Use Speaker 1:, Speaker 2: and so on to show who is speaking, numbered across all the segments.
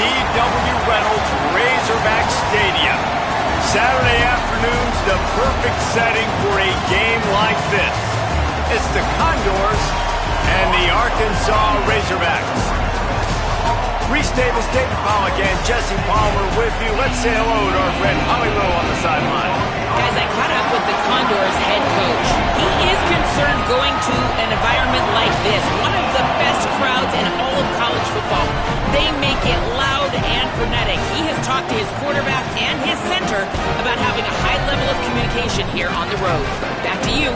Speaker 1: D.W. Reynolds Razorback Stadium. Saturday afternoon's the perfect setting for a game like this. It's the Condors and the Arkansas Razorbacks. Reese Davis, David Pollack, and Jesse Palmer with you. Let's say hello to our friend Holly Lowe on the sideline.
Speaker 2: Guys, I caught up with the Condors head coach. He is concerned going to an environment like this, one of the best crowds in all of college football. They make it loud and frenetic. He has talked to his quarterback and his center about having a high level of communication here on the road. Back to you.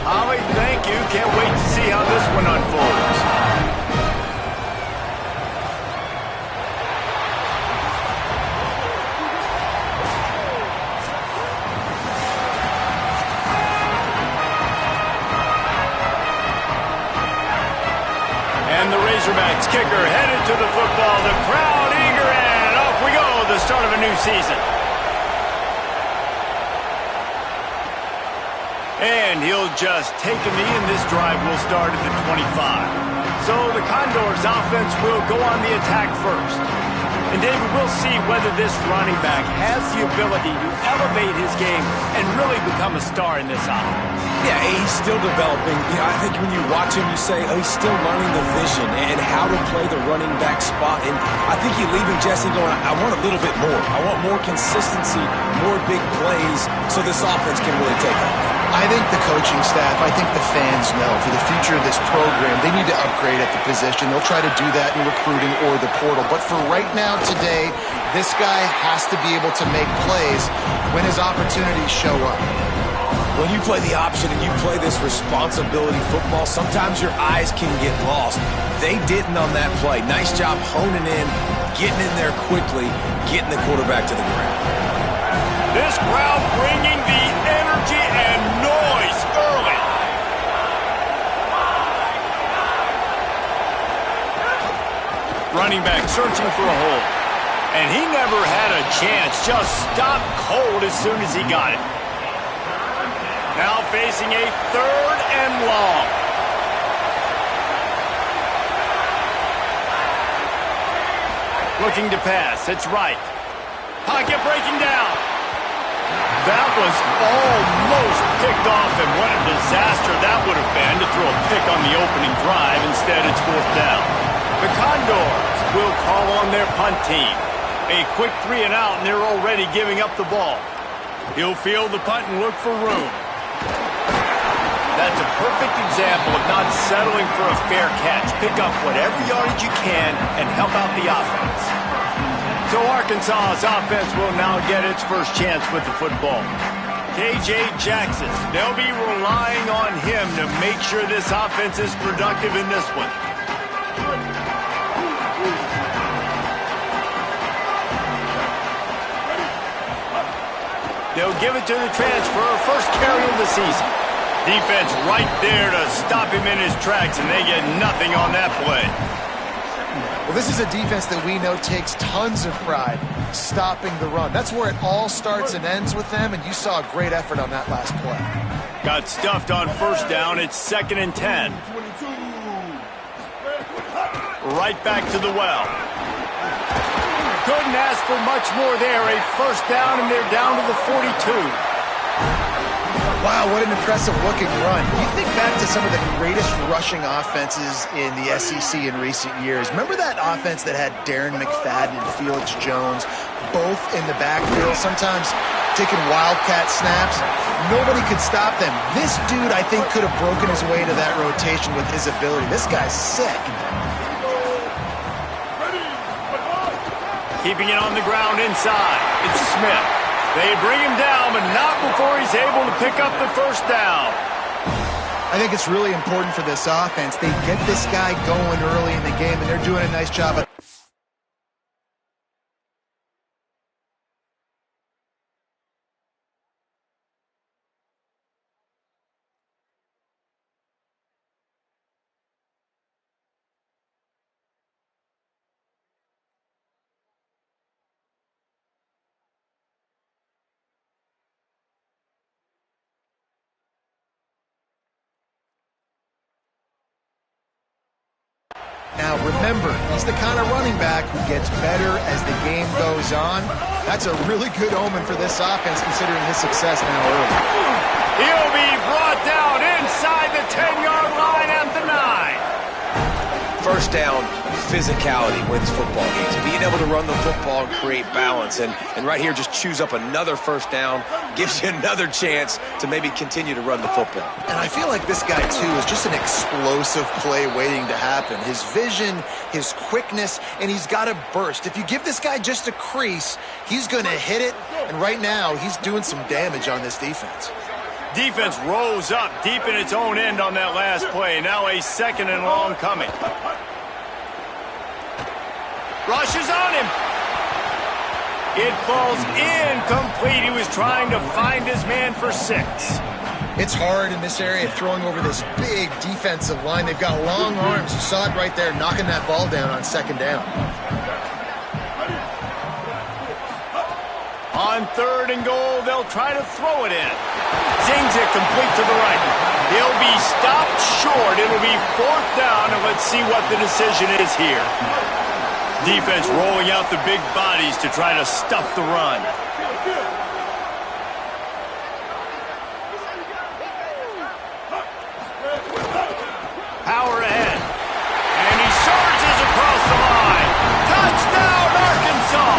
Speaker 1: Holly, thank you. Can't wait to see how this one unfolds. And the Razorbacks kicker headed to the football. The crowd eager, and off we go. The start of a new season. And he'll just take a knee, and this drive will start at the 25. So the Condors offense will go on the attack first. And David, we'll see whether this running back has the ability to elevate his game and really become a star in this offense.
Speaker 3: Yeah, he's still developing. I think when you watch him, you say, oh, he's still learning the vision and how to play the running back spot. And I think you're leaving Jesse going, I want a little bit more. I want more consistency, more big plays so this offense can really take off.
Speaker 4: I think the coaching staff, I think the fans know for the future of this program, they need to upgrade at the position. They'll try to do that in recruiting or the portal. But for right now, today, this guy has to be able to make plays when his opportunities show up.
Speaker 3: When you play the option and you play this responsibility football, sometimes your eyes can get lost. They didn't on that play. Nice job honing in, getting in there quickly, getting the quarterback to the ground.
Speaker 1: This crowd bringing the energy and noise early. Running back searching for a hole. And he never had a chance. Just stopped cold as soon as he got it. Now facing a 3rd and long. Looking to pass. It's right. Pocket breaking down. That was almost picked off, and what a disaster that would have been to throw a pick on the opening drive. Instead, it's 4th down. The Condors will call on their punt team. A quick 3 and out, and they're already giving up the ball. He'll field the punt and look for room. That's a perfect example of not settling for a fair catch. Pick up whatever yardage you can and help out the offense. So Arkansas's offense will now get its first chance with the football. K.J. Jackson, they'll be relying on him to make sure this offense is productive in this one. They'll give it to the transfer, first carry of the season. Defense right there to stop him in his tracks, and they get nothing on that play.
Speaker 4: Well, this is a defense that we know takes tons of pride stopping the run. That's where it all starts and ends with them, and you saw a great effort on that last play.
Speaker 1: Got stuffed on first down. It's 2nd and 10. Right back to the well. Couldn't ask for much more there. A first down, and they're down to the 42.
Speaker 4: Wow, what an impressive-looking run. You think back to some of the greatest rushing offenses in the SEC in recent years. Remember that offense that had Darren McFadden and Felix Jones both in the backfield, sometimes taking wildcat snaps? Nobody could stop them. This dude, I think, could have broken his way into that rotation with his ability. This guy's sick.
Speaker 1: Keeping it on the ground inside. It's Smith. They bring him down, but not before he's able to pick up the first down.
Speaker 4: I think it's really important for this offense. They get this guy going early in the game, and they're doing a nice job of Now, remember, he's the kind of running back who gets better as the game goes on. That's a really good omen for this offense, considering his success now early.
Speaker 1: He'll be brought down inside the 10-yard line at the 9.
Speaker 3: First down, physicality wins football games. Being able to run the football and create balance. And right here, just choose up another first down, gives you another chance to maybe continue to run the football.
Speaker 4: And I feel like this guy, too, is just an explosive play waiting to happen. His vision, his quickness, and he's got a burst. If you give this guy just a crease, he's going to hit it. And right now, he's doing some damage on this defense.
Speaker 1: Defense rose up deep in its own end on that last play. Now a 2nd and long coming. Rushes on him. It falls incomplete. He was trying to find his man for 6.
Speaker 4: It's hard in this area throwing over this big defensive line. They've got long arms. You saw it right there, knocking that ball down on 2nd down.
Speaker 1: On 3rd and goal, they'll try to throw it in. Zings it complete to the right. He'll be stopped short. It'll be 4th down, and let's see what the decision is here. Defense rolling out the big bodies to try to stuff the run. Power ahead. And he surges across the line. Touchdown, Arkansas!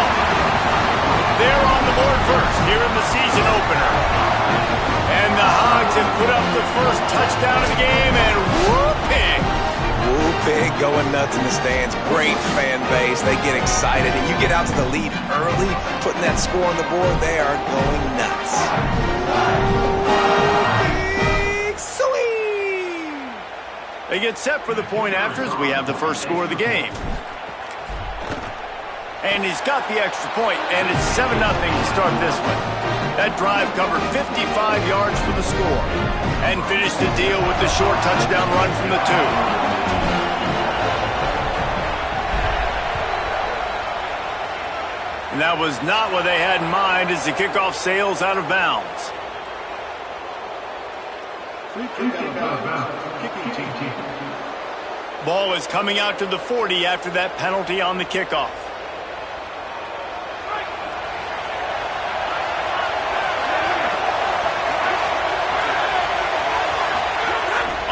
Speaker 1: They're on the board first here in the season opener. And the Hogs have put up the first touchdown of the game, and whooping!
Speaker 3: Pig going nuts in the stands. Great fan base. They get excited, and you get out to the lead early, putting that score on the board. They are going nuts. Big swing!
Speaker 1: They get set for the point after as we have the first score of the game. And he's got the extra point, and it's 7-0 to start this one. That drive covered 55 yards for the score and finished the deal with the short touchdown run from the 2. And that was not what they had in mind as the kickoff sails out of bounds. Ball is coming out to the 40 after that penalty on the kickoff.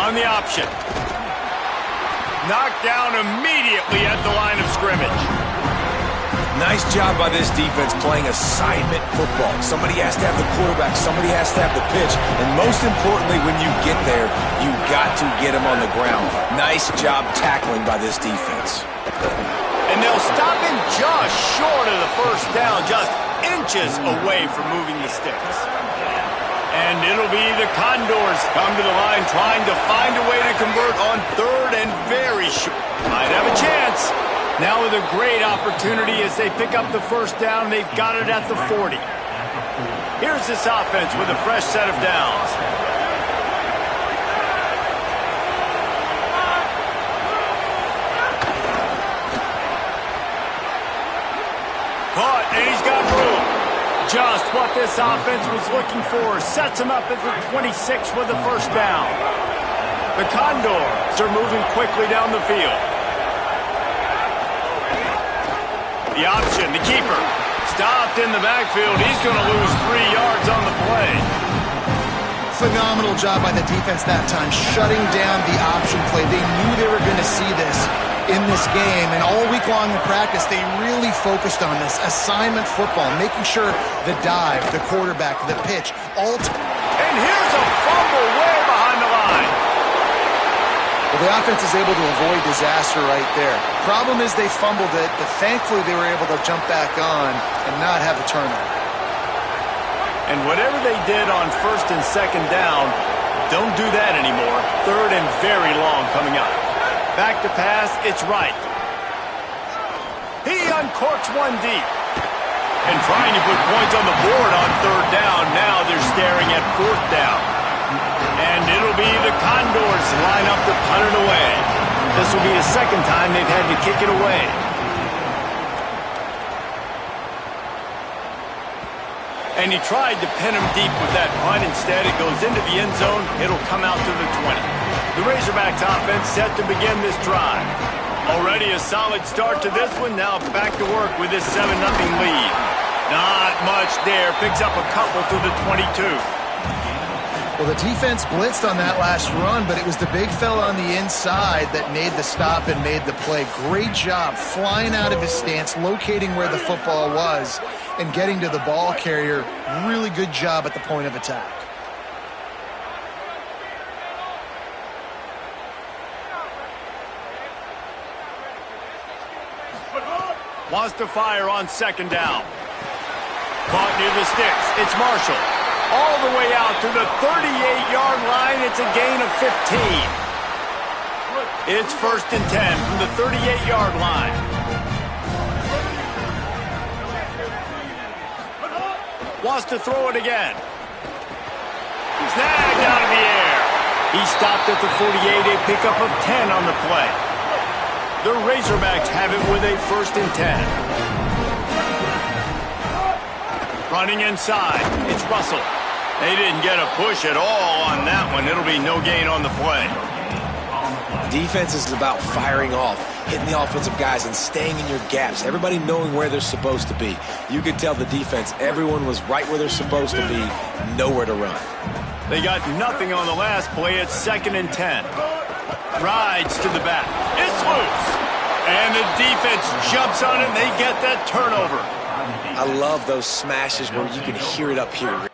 Speaker 1: On the option. Knocked down immediately at the line of scrimmage.
Speaker 3: Nice job by this defense playing assignment football. Somebody has to have the quarterback. Somebody has to have the pitch. And most importantly, when you get there, you got to get him on the ground. Nice job tackling by this defense.
Speaker 1: And they'll stop him just short of the first down, just inches away from moving the sticks. And it'll be the Condors come to the line trying to find a way to convert on 3rd and very short. Might have a chance. Now with a great opportunity as they pick up the first down. They've got it at the 40. Here's this offense with a fresh set of downs. Caught, and he's got room. Just what this offense was looking for. Sets him up at the 26 with the first down. The Condors are moving quickly down the field. The option, the keeper, stopped in the backfield. He's going to lose 3 yards on the play.
Speaker 4: Phenomenal job by the defense that time, shutting down the option play. They knew they were going to see this in this game, and all week long in practice, they really focused on this assignment football, making sure the dive, the quarterback, the pitch, all.
Speaker 1: And here's a fumble way behind the line.
Speaker 4: Well, the offense is able to avoid disaster right there. Problem is they fumbled it, but thankfully they were able to jump back on and not have a turnover.
Speaker 1: And whatever they did on 1st and 2nd down, don't do that anymore. 3rd and very long coming up. Back to pass, it's right. He uncorks one deep. And trying to put points on the board on 3rd down. Now they're staring at 4th down. And it'll be the Condors line up to punt it away. This will be the 2nd time they've had to kick it away. And he tried to pin him deep with that punt. Instead, it goes into the end zone. It'll come out to the 20. The Razorbacks offense set to begin this drive. Already a solid start to this one. Now back to work with this 7-0 lead. Not much there. Picks up a couple to the 22.
Speaker 4: Well, the defense blitzed on that last run, but it was the big fella on the inside that made the stop and made the play. Great job flying out of his stance, locating where the football was, and getting to the ball carrier. Really good job at the point of attack.
Speaker 1: Wants to fire on 2nd down. Caught near the sticks. It's Marshall. All the way out to the 38-yard line. It's a gain of 15. It's 1st and 10 from the 38-yard line. Wants to throw it again. Snagged out of the air. He stopped at the 48, a pickup of 10 on the play. The Razorbacks have it with a 1st and 10. Running inside, it's Russell. They didn't get a push at all on that one. It'll be no gain on the play.
Speaker 3: Defense is about firing off, hitting the offensive guys and staying in your gaps. Everybody knowing where they're supposed to be. You could tell the defense, everyone was right where they're supposed to be, nowhere to run.
Speaker 1: They got nothing on the last play. It's 2nd and 10. Rides to the back. It's loose. And the defense jumps on it, and they get that turnover.
Speaker 3: I love those smashes where you can hear it up here.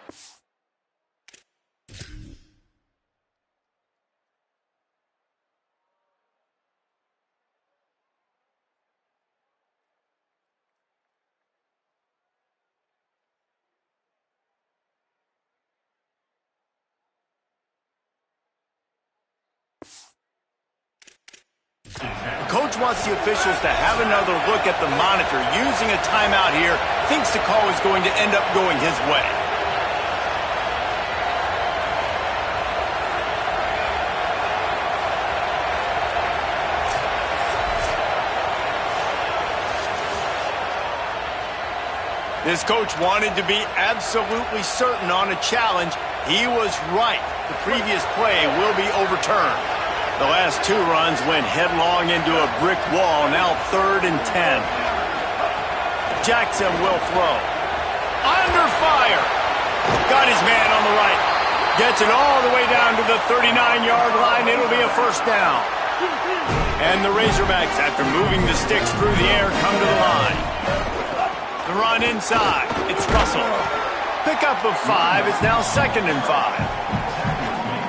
Speaker 1: Coach wants the officials to have another look at the monitor. Using a timeout here, thinks the call is going to end up going his way. This coach wanted to be absolutely certain on a challenge. He was right. The previous play will be overturned. The last 2 runs went headlong into a brick wall. Now 3rd and 10. Jackson will throw. Under fire. Got his man on the right. Gets it all the way down to the 39-yard line. It'll be a 1st down. And the Razorbacks, after moving the sticks through the air, come to the line. The run inside. It's Russell. Pickup of 5. It's now 2nd and 5.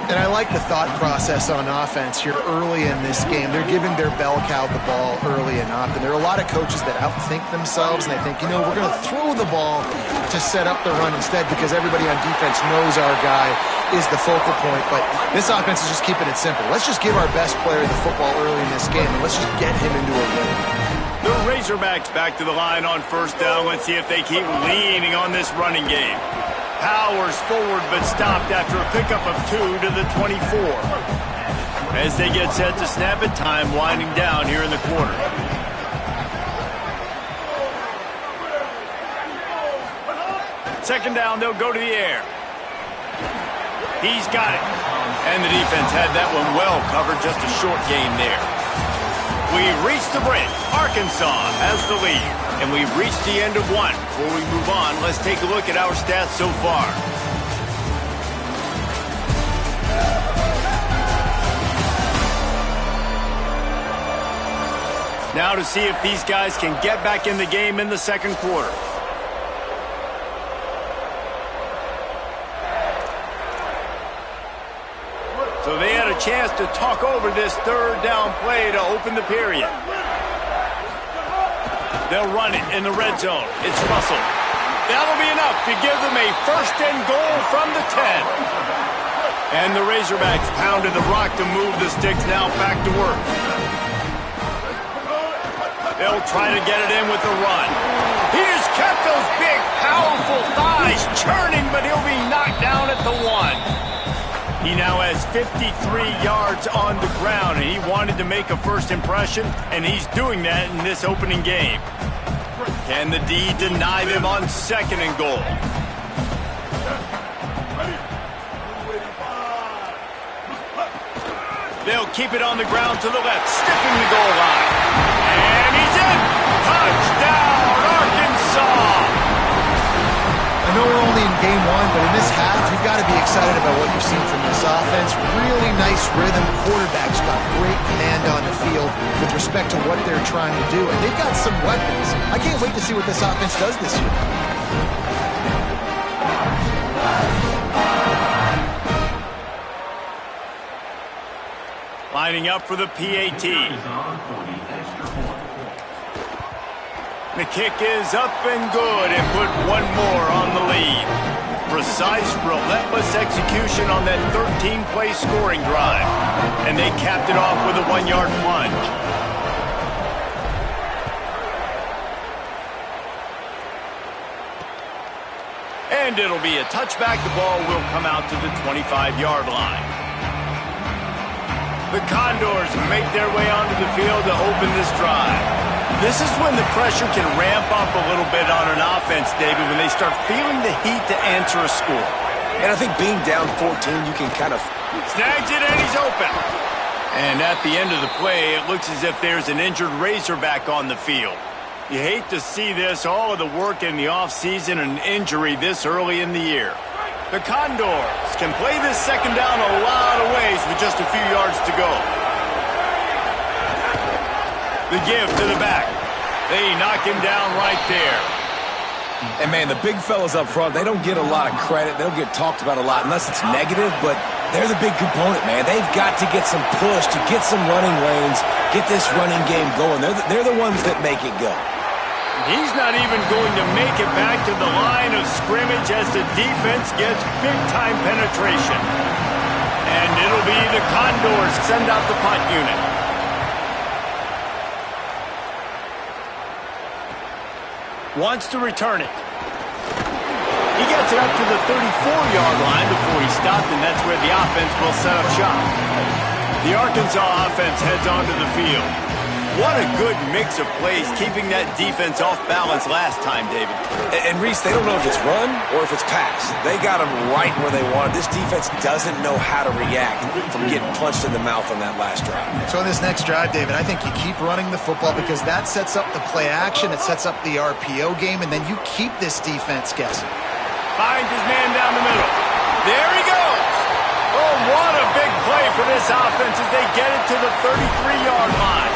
Speaker 4: And I like the thought process on offense here early in this game. They're giving their bell cow the ball early and often. There are a lot of coaches that outthink themselves, and they think, you know, we're going to throw the ball to set up the run instead because everybody on defense knows our guy is the focal point. But this offense is just keeping it simple. Let's just give our best player the football early in this game, and let's just get him into a rhythm.
Speaker 1: The Razorbacks back to the line on 1st down. Let's see if they keep leaning on this running game. Powers forward but stopped after a pickup of 2 to the 24. As they get set to snap it, time winding down here in the quarter. Second down, they'll go to the air. He's got it. And the defense had that one well covered, just a short gain there. We've reached the break. Arkansas has the lead. And we've reached the end of one. Before we move on, let's take a look at our stats so far. Now to see if these guys can get back in the game in the 2nd quarter. So they had a chance to talk over this 3rd down play to open the period. They'll run it in the red zone. It's Russell. That'll be enough to give them a 1st and goal from the 10. And the Razorbacks pounded the rock to move the sticks. Now back to work. They'll try to get it in with the run. He just kept those big, powerful thighs churning, but he'll be knocked down at the 1. He now has 53 yards on the ground, and he wanted to make a first impression, and he's doing that in this opening game. Can the D deny them on 2nd and goal? They'll keep it on the ground to the left, stiffing the goal line. And he's in. Touchdown, Arkansas.
Speaker 4: I know we're only in game one, but in this half, you've got to be excited about what you've seen from this offense. Really nice rhythm. Quarterback's got great command on the field with respect to what they're trying to do, and they've got some weapons. I can't wait to see what this offense does this year.
Speaker 1: Lining up for the PAT. The kick is up and good and put one more on the lead. Precise, relentless execution on that 13-play scoring drive. And they capped it off with a 1-yard plunge. And it'll be a touchback. The ball will come out to the 25-yard line. The Condors make their way onto the field to open this drive. This is when the pressure can ramp up a little bit on an offense, David, when they start feeling the heat to answer a score.
Speaker 3: And I think being down 14, you can kind of...
Speaker 1: Snags it and he's open. And at the end of the play, it looks as if there's an injured Razorback on the field. You hate to see this, all of the work in the offseason, and injury this early in the year. The Condors can play this second down a lot of ways with just a few yards to go. The give to the back. They knock him down right there.
Speaker 3: And, man, the big fellas up front, they don't get a lot of credit. They don't get talked about a lot unless it's negative, but they're the big component, man. They've got to get some push, to get some running lanes, get this running game going. They're the ones that make it go.
Speaker 1: He's not even going to make it back to the line of scrimmage as the defense gets big-time penetration. And it'll be the Condors send out the punt unit. Wants to return it. He gets it up to the 34-yard line before he stopped, and that's where the offense will set up shop. The Arkansas offense heads onto the field. What a good mix of plays, keeping that defense off balance last time, David.
Speaker 3: And Reese, they don't know if it's run or if it's pass. They got them right where they want. This defense doesn't know how to react from getting punched in the mouth on that last drive.
Speaker 4: So in this next drive, David, I think you keep running the football because that sets up the play action, it sets up the RPO game, and then you keep this defense guessing.
Speaker 1: Finds his man down the middle. There he goes. Oh, what a big play for this offense as they get it to the 33-yard line.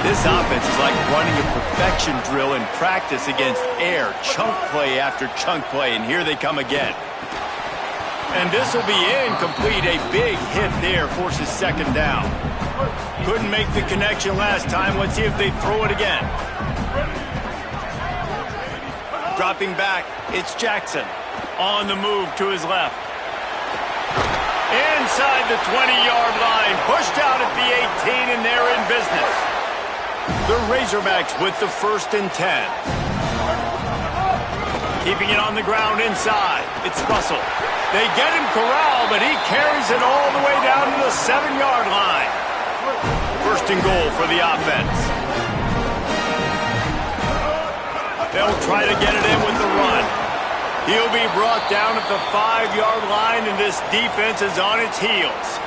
Speaker 1: This offense is like running a perfection drill in practice against air, chunk play after chunk play, and here they come again. And this will be incomplete. A big hit there forces second down. Couldn't make the connection last time. Let's see if they throw it again. Dropping back, it's Jackson. On the move to his left. Inside the 20-yard line, pushed out at the 18, and they're in business. The Razorbacks with the 1st and 10. Keeping it on the ground inside. It's Russell. They get him corralled, but he carries it all the way down to the 7-yard line. 1st and goal for the offense. They'll try to get it in with the run. He'll be brought down at the 5-yard line, and this defense is on its heels.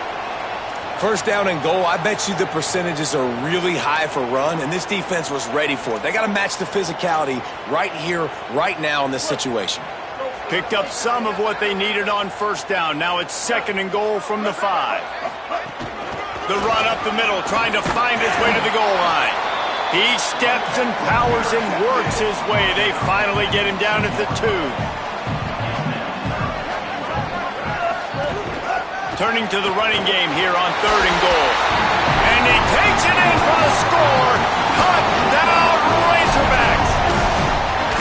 Speaker 3: 1st down and goal, I bet you the percentages are really high for run, and this defense was ready for it. They got to match the physicality right here, right now in this situation.
Speaker 1: Picked up some of what they needed on 1st down. Now it's 2nd and goal from the 5. The run up the middle, trying to find his way to the goal line. He steps and powers and works his way. They finally get him down at the 2. Turning to the running game here on 3rd and goal. And he takes it in for the score. Touchdown, Razorbacks.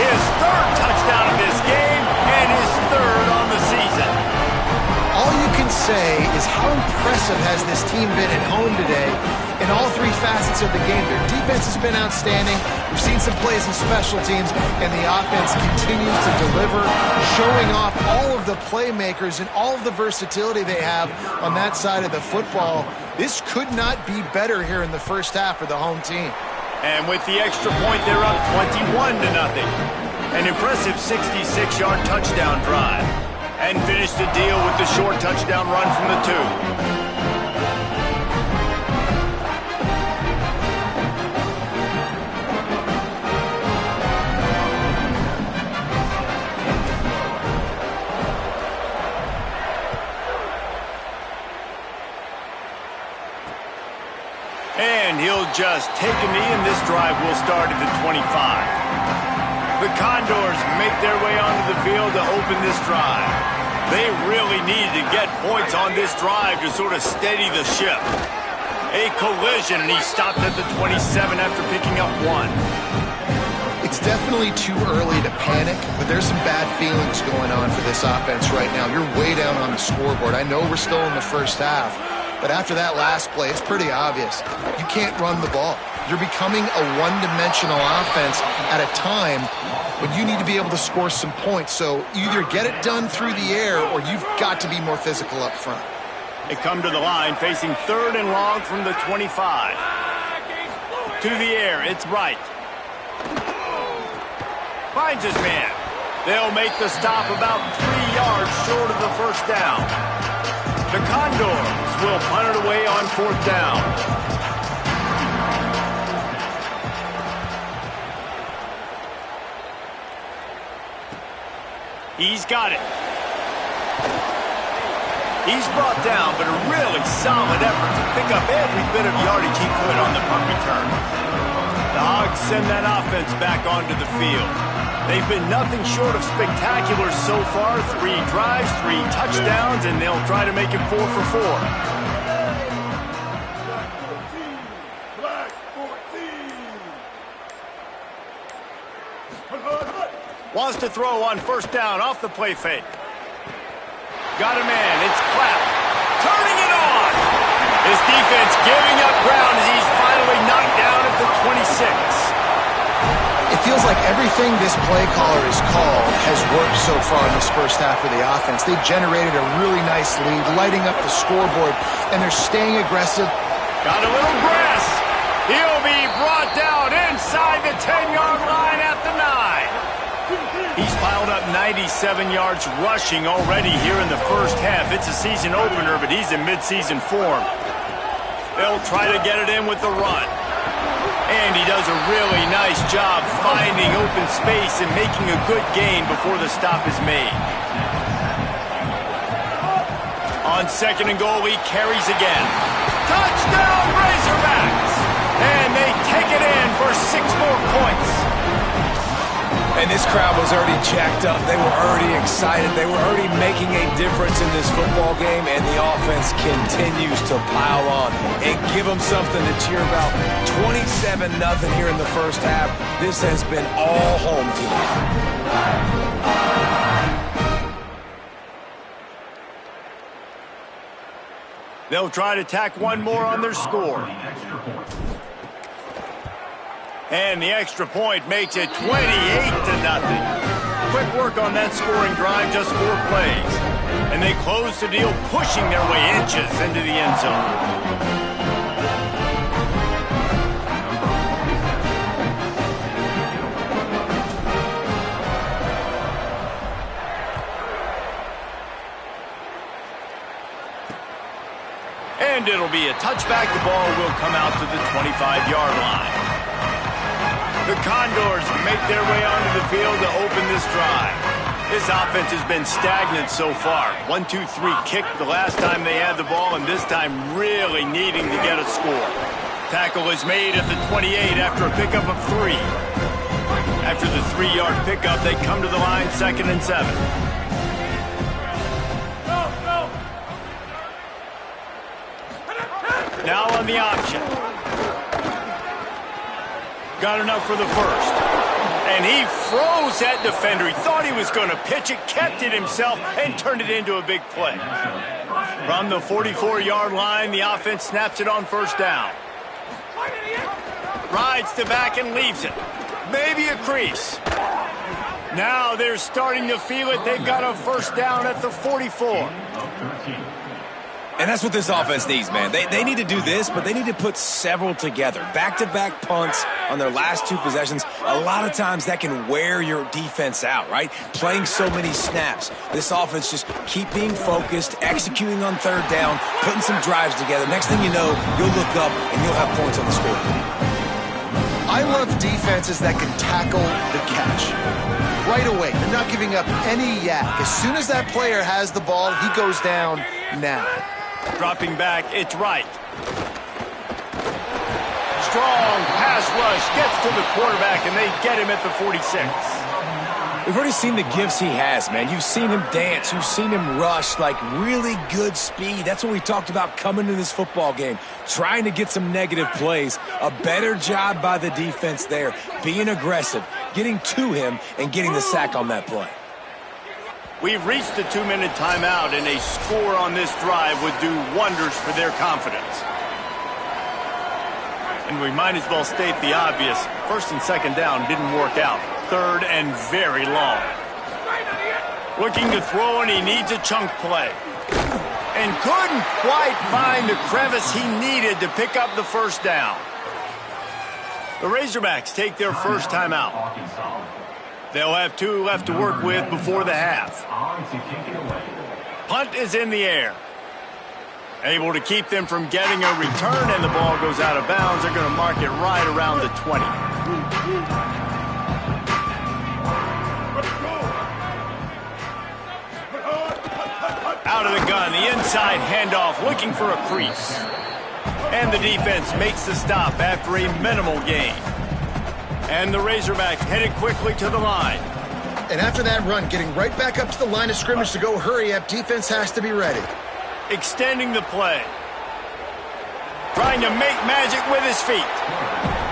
Speaker 1: His 3rd touchdown of this game and his 3rd on the season.
Speaker 4: All you can say is how impressive has this team been at home today in all 3 facets of the game. Their defense has been outstanding. We've seen some plays in special teams, and the offense continues to deliver, showing off all of the playmakers and all of the versatility they have on that side of the football. This could not be better here in the 1st half for the home team.
Speaker 1: And with the extra point, they're up 21-0. An impressive 66-yard touchdown drive. And finished the deal with the short touchdown run from the 2. He'll just take a knee, and this drive will start at the 25. The Condors make their way onto the field to open this drive. They really needed to get points on this drive to sort of steady the ship. A collision, and he stopped at the 27 after picking up 1.
Speaker 4: It's definitely too early to panic, but there's some bad feelings going on for this offense right now. You're way down on the scoreboard. I know we're still in the first half, but after that last play, it's pretty obvious. You can't run the ball. You're becoming a one-dimensional offense at a time when you need to be able to score some points. So either get it done through the air or you've got to be more physical up front.
Speaker 1: They come to the line facing 3rd and long from the 25. To the air, it's Wright. Finds his man. They'll make the stop about 3 yards short of the first down. The Condors will punt it away on 4th down. He's got it. He's brought down, but a really solid effort to pick up every bit of yardage he could on the punt return. The Hogs send that offense back onto the field. They've been nothing short of spectacular so far. 3 drives, 3 touchdowns, and they'll try to make it 4 for 4. Wants to throw on 1st down off the play fake. Got a man. It's Clapp. Turning it on. His defense giving up ground as he's finally knocked down at the 26.
Speaker 4: It feels like everything this play caller has called has worked so far in this first half of the offense. They've generated a really nice lead, lighting up the scoreboard, and they're staying aggressive.
Speaker 1: Got a little grass. He'll be brought down inside the 10-yard line at the 9. He's piled up 97 yards rushing already here in the first half. It's a season opener, but he's in midseason form. They'll try to get it in with the run. And he does a really nice job finding open space and making a good gain before the stop is made. On 2nd and goal, he carries again. Touchdown, Razorbacks! And they take it in for 6 more points.
Speaker 3: And this crowd was already jacked up. They were already excited. They were already making a difference in this football game, and the offense continues to pile on and give them something to cheer about. 27-0 here in the first half. This has been all home team.
Speaker 1: They'll try to tack one more on their score. And the extra point makes it 28-0. Quick work on that scoring drive, just 4 plays. And they close the deal, pushing their way inches into the end zone. And it'll be a touchback. The ball will come out to the 25-yard line. The Condors make their way onto the field to open this drive. This offense has been stagnant so far. 1-2-3 kick the last time they had the ball, and this time really needing to get a score. Tackle is made at the 28 after a pickup of 3. After the 3-yard pickup, they come to the line 2nd and 7. Now on the option. Got enough for the first. And he froze that defender. He thought he was going to pitch it, kept it himself, and turned it into a big play. From the 44-yard line, the offense snaps it on 1st down. Rides to back and leaves it. Maybe a crease. Now they're starting to feel it. They've got a 1st down at the 44.
Speaker 3: And that's what this offense needs, man. They need to do this, but they need to put several together. Back-to-back punts on their last 2 possessions. A lot of times that can wear your defense out, right? Playing so many snaps. This offense just keep being focused, executing on 3rd down, putting some drives together. Next thing you know, you'll look up and you'll have points on the scoreboard.
Speaker 4: I love defenses that can tackle the catch. Right away, they're not giving up any yak. As soon as that player has the ball, he goes down now.
Speaker 1: Dropping back, it's Wright. strong pass rush gets to the quarterback, and they get him at the 46.
Speaker 3: We've already seen the gifts he has, man. You've seen him dance. You've seen him rush, like really good speed. That's what we talked about coming to this football game, trying to get some negative plays. A better job by the defense there, being aggressive, getting to him, and getting the sack on that play.
Speaker 1: We've reached the 2-minute timeout, and a score on this drive would do wonders for their confidence. And we might as well state the obvious. First and second down didn't work out. Third and very long. Looking to throw, and he needs a chunk play. And couldn't quite find the crevice he needed to pick up the first down. The Razorbacks take their first timeout. They'll have 2 left to work with before the half. Punt is in the air. Able to keep them from getting a return, and the ball goes out of bounds. They're going to mark it right around the 20. Out of the gun, the inside handoff, looking for a crease. And the defense makes the stop after a minimal gain. And the Razorbacks headed quickly to the line.
Speaker 4: And after that run, getting right back up to the line of scrimmage to go hurry up, defense has to be ready.
Speaker 1: Extending the play. Trying to make magic with his feet.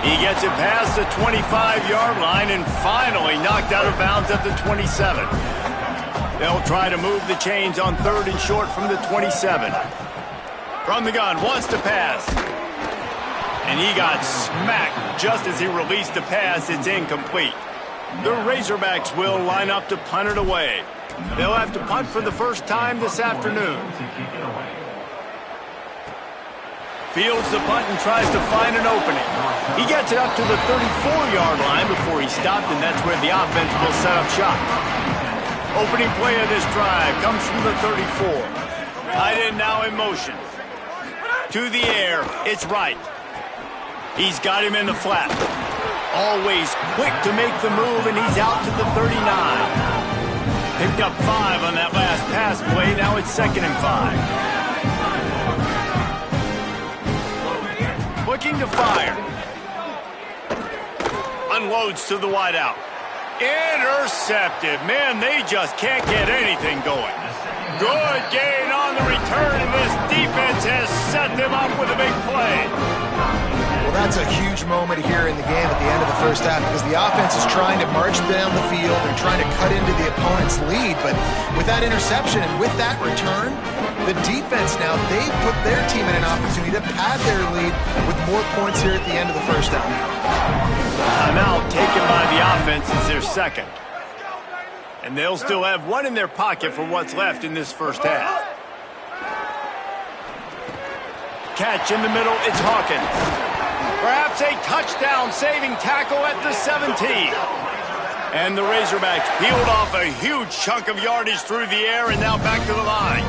Speaker 1: He gets it past the 25-yard line and finally knocked out of bounds at the 27. They'll try to move the chains on 3rd and short from the 27. From the gun, wants to pass. And he got smacked just as he released the pass. It's incomplete. The Razorbacks will line up to punt it away. They'll have to punt for the first time this afternoon. Fields the punt and tries to find an opening. He gets it up to the 34-yard line before he stopped, and that's where the offense will set up shop. Opening play of this drive comes from the 34. Tight end now in motion. To the air, it's right. He's got him in the flat. Always quick to make the move, and he's out to the 39. Picked up 5 on that last pass play. Now it's 2nd and 5. Looking to fire. Unloads to the wideout. Intercepted. Man, they just can't get anything going. Good gain on the return, and this defense has set them up with a big play.
Speaker 4: Well, that's a huge moment here in the game at the end of the first half because the offense is trying to march down the field and trying to cut into the opponent's lead. But with that interception and with that return, the defense now, they've put their team in an opportunity to pad their lead with more points here at the end of the first half.
Speaker 1: Timeout taken by the offense is their second. And they'll still have 1 in their pocket for what's left in this first half. Catch in the middle, it's Hawkins. Perhaps a touchdown-saving tackle at the 17. And the Razorbacks peeled off a huge chunk of yardage through the air and now back to the line.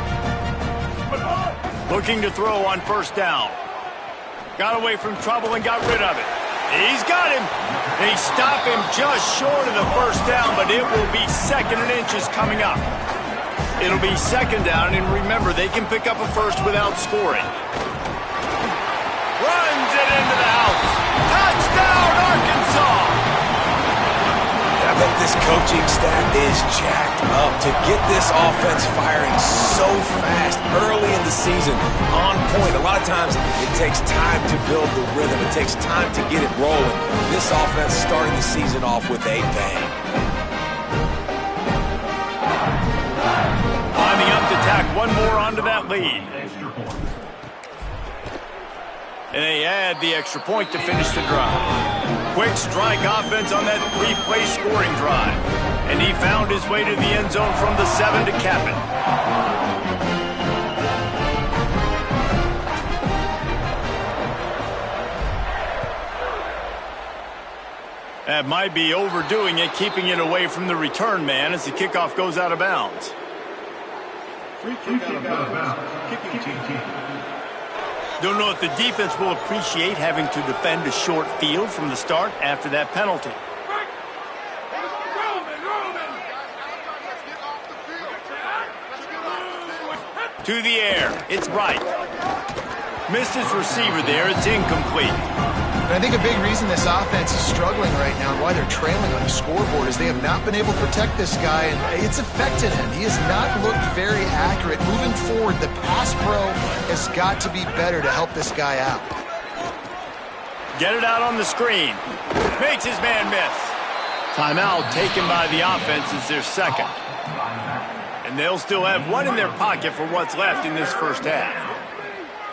Speaker 1: Looking to throw on first down. Got away from trouble and got rid of it. He's got him. They stop him just short of the first down, but it will be 2nd and inches coming up. It'll be 2nd down, and remember, they can pick up a first without scoring. Runs it into the house. Touchdown, Arkansas!
Speaker 3: I bet this coaching staff is jacked up to get this offense firing so fast early in the season, on point. A lot of times it takes time to build the rhythm. It takes time to get it rolling. This offense starting the season off with a bang.
Speaker 1: Lining up to tack 1 more onto that lead. And they add the extra point to finish the drive. Quick strike offense on that 3-play scoring drive. And he found his way to the end zone from the 7 to cap it. That might be overdoing it, keeping it away from the return man as the kickoff goes out of bounds.
Speaker 5: Free kick out of bounds. Kicking team.
Speaker 1: Don't know if the defense will appreciate having to defend a short field from the start after that penalty. To the air, it's Bright. Missed his receiver there, it's incomplete.
Speaker 4: And I think a big reason this offense is struggling right now and why they're trailing on the scoreboard is they have not been able to protect this guy, and it's affected him. He has not looked very accurate. Moving forward, the pass pro has got to be better to help this guy out.
Speaker 1: Get it out on the screen. Makes his man miss. Timeout taken by the offense is their second. And they'll still have one in their pocket for what's left in this first half.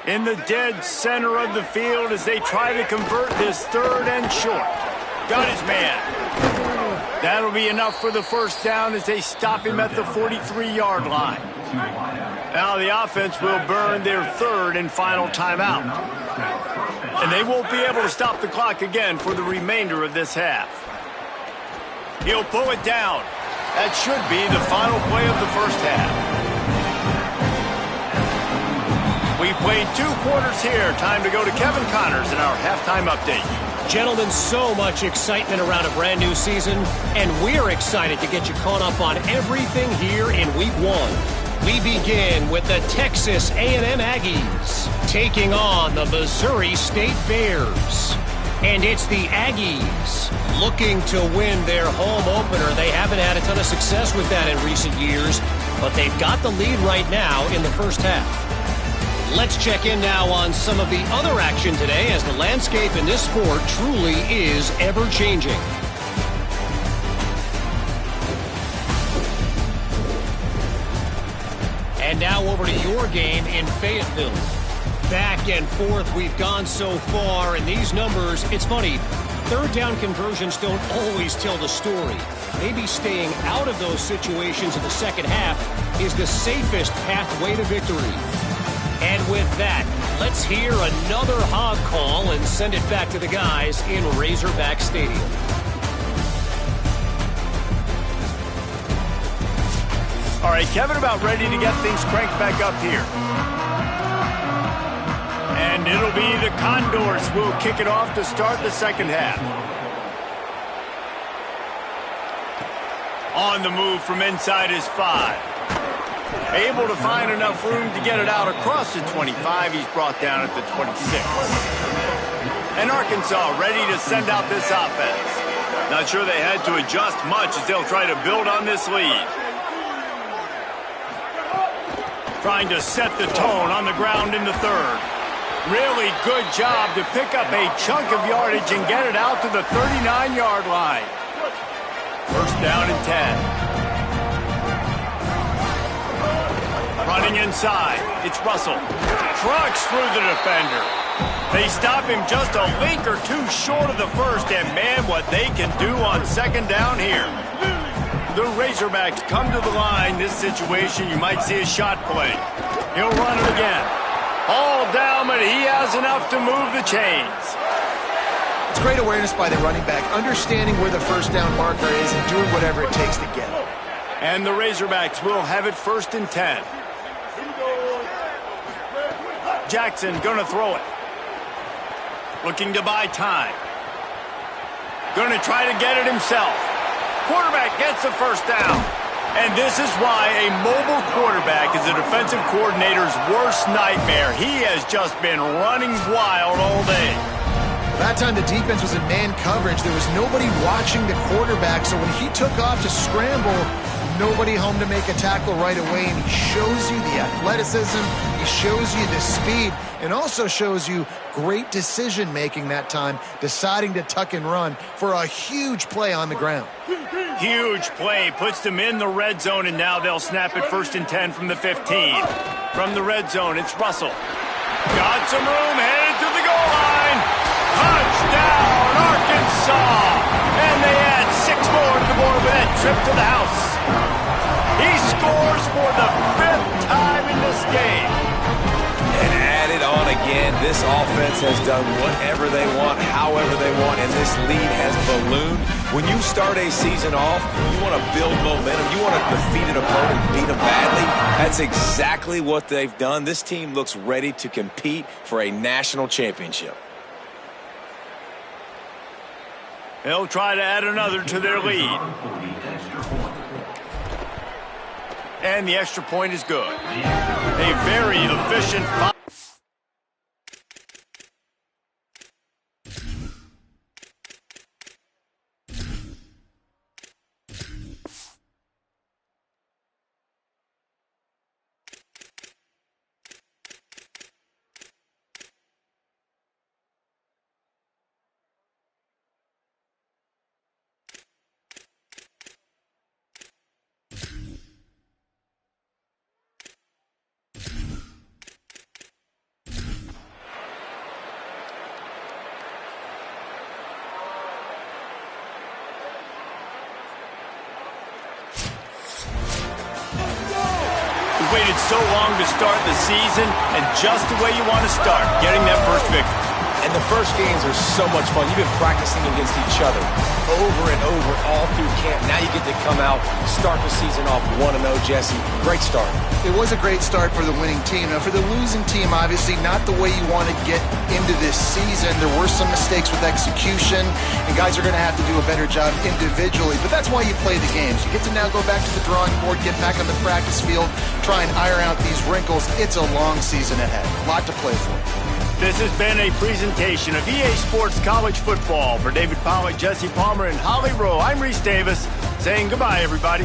Speaker 1: In the dead center of the field as they try to convert this third and short. Got his man. That'll be enough for the first down as they stop him at the 43-yard line. Now the offense will burn their third and final timeout. And they won't be able to stop the clock again for the remainder of this half. He'll pull it down. That should be the final play of the first half. We've played 2 quarters here. Time to go to Kevin Connors in our halftime update.
Speaker 6: Gentlemen, so much excitement around a brand new season, and we're excited to get you caught up on everything here in Week 1. We begin with the Texas A&M Aggies taking on the Missouri State Bears. And it's the Aggies looking to win their home opener. They haven't had a ton of success with that in recent years, but they've got the lead right now in the first half. Let's check in now on some of the other action today as the landscape in this sport truly is ever-changing. And now over to your game in Fayetteville. Back and forth we've gone so far, and these numbers, it's funny, third down conversions don't always tell the story. Maybe staying out of those situations in the second half is the safest pathway to victory. And with that, let's hear another hog call and send it back to the guys in Razorback Stadium.
Speaker 1: All right, Kevin about ready to get things cranked back up here. And it'll be the Condors who will kick it off to start the second half. On the move from inside his 5. Able to find enough room to get it out across the 25. He's brought down at the 26. And Arkansas ready to send out this offense. Not sure they had to adjust much as they'll try to build on this lead. Trying to set the tone on the ground in the third. Really good job to pick up a chunk of yardage and get it out to the 39-yard line. First down and 10. Running inside, it's Russell. Trucks through the defender. They stop him just a link or two short of the first, and man, what they can do on second down here. The Razorbacks come to the line. This situation, you might see a shot play. He'll run it again. All down, but he has enough to move the chains.
Speaker 4: It's great awareness by the running back, understanding where the first down marker is and doing whatever it takes to get it.
Speaker 1: And the Razorbacks will have it first and 10. Jackson gonna throw it. Looking to buy time. Gonna try to get it himself. Quarterback gets the first down. And this is why a mobile quarterback is a defensive coordinator's worst nightmare. He has just been running wild all day.
Speaker 4: That time the defense was in man coverage. There was nobody watching the quarterback, so when he took off to scramble, nobody home to make a tackle right away, and he shows you the athleticism, he shows you the speed, and also shows you great decision-making that time, deciding to tuck and run for a huge play on the ground.
Speaker 1: Huge play, puts them in the red zone, and now they'll snap it first and 10 from the 15. From the red zone, it's Russell. Got some room, headed to the goal line. Touchdown, Arkansas! And they add 6 more to the board with that trip to the house. He scores for the 5th time in this game.
Speaker 3: And added on again, this offense has done whatever they want, however they want, and this lead has ballooned. When you start a season off, you want to build momentum. You want to defeat an opponent, beat them badly. That's exactly what they've done. This team looks ready to compete for a national championship.
Speaker 1: They'll try to add another to their lead. And the extra point is good. A very efficient waited so long to start the season, and just the way you want to start, getting that first victory.
Speaker 3: And the first games are so much fun. You've been practicing against each other over and over all through camp. Now you get to come out, start the season off 1-0, Jesse. Great start.
Speaker 4: It was a great start for the winning team. Now, for the losing team, obviously not the way you want to get into this season. There were some mistakes with execution, and guys are going to have to do a better job individually. But that's why you play the games. You get to now go back to the drawing board, get back on the practice field, try and iron out these wrinkles. It's a long season ahead. A lot to play for.
Speaker 1: This has been a presentation of EA Sports College Football. For David Pollack, Jesse Palmer, and Holly Rowe, I'm Reese Davis saying goodbye, everybody.